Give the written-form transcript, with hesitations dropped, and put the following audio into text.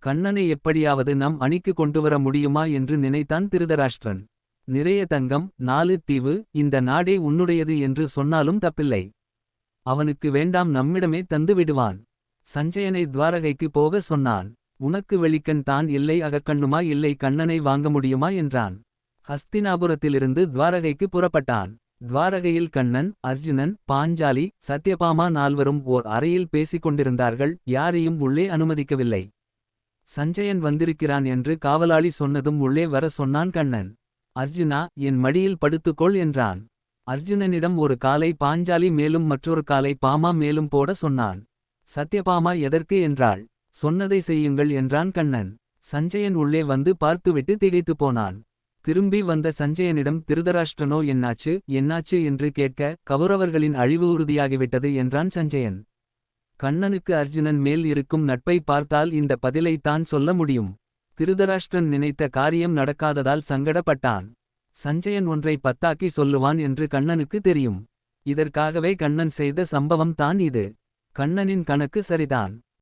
கண்ணனை எப்படியாவது நம் அணிக்கு கொண்டுவர முடியுமா என்று நினைத்தான் திருதராஷ்டிரன். நிறைய தங்கம் 4 தீவு, இந்த நாடே உன்னுடையது என்று சொன்னாலும் தப்பில்லை. அவனுக்கு வேண்டாம், நம்மிடமே தந்து விடுவான். சஞ்சயனை துவாரகைக்கு போக சொன்னான். உனக்கு வெளிக்கண் தான் இல்லை, அகக்கண்ணுமா இல்லை, கண்ணனை வாங்க முடியுமா என்றான். ஹஸ்தினாபுரத்திலிருந்து துவாரகைக்கு புறப்பட்டான். துவாரகையில் கண்ணன், அர்ஜுனன், பாஞ்சாலி, சத்யபாமா நால்வரும் ஓர் அறையில் பேசிக் கொண்டிருந்தார்கள். யாரையும் உள்ளே அனுமதிக்கவில்லை. சஞ்சயன் வந்திருக்கிறான் என்று காவலாளி சொன்னதும் உள்ளே வர சொன்னான் கண்ணன். அர்ஜுனா, என் மடியில் படுத்துக்கொள் என்றான். அர்ஜுனனிடம் ஒரு காலை பாஞ்சாலி மேலும் மற்றொரு காலை பாமா மேலும் போட சொன்னான். சத்யபாமா எதற்கு என்றாள். சொன்னதை செய்யுங்கள் என்றான் கண்ணன். சஞ்சயன் உள்ளே வந்து பார்த்துவிட்டு திகைத்துப் போனான். திரும்பி வந்த சஞ்சயனிடம் திருதராஷ்டிரனோ என்னாச்சு என்னாச்சு என்று கேட்க, கௌரவர்களின் அழிவு உறுதியாகிவிட்டது என்றான் சஞ்சயன். கண்ணனுக்கு அர்ஜுனன் மேல் இருக்கும் நட்பை பார்த்தால் இந்த பதிலை தான் சொல்ல முடியும். திருதராஷ்டிரன் நினைத்த காரியம் நடக்காததால் சங்கடப்பட்டான். சஞ்சயன் ஒன்றை பத்தாக்கி சொல்லுவான் என்று கண்ணனுக்கு தெரியும். இதற்காகவே கண்ணன் செய்த சம்பவம் தான் இது. கண்ணனின் கணக்கு சரிதான்.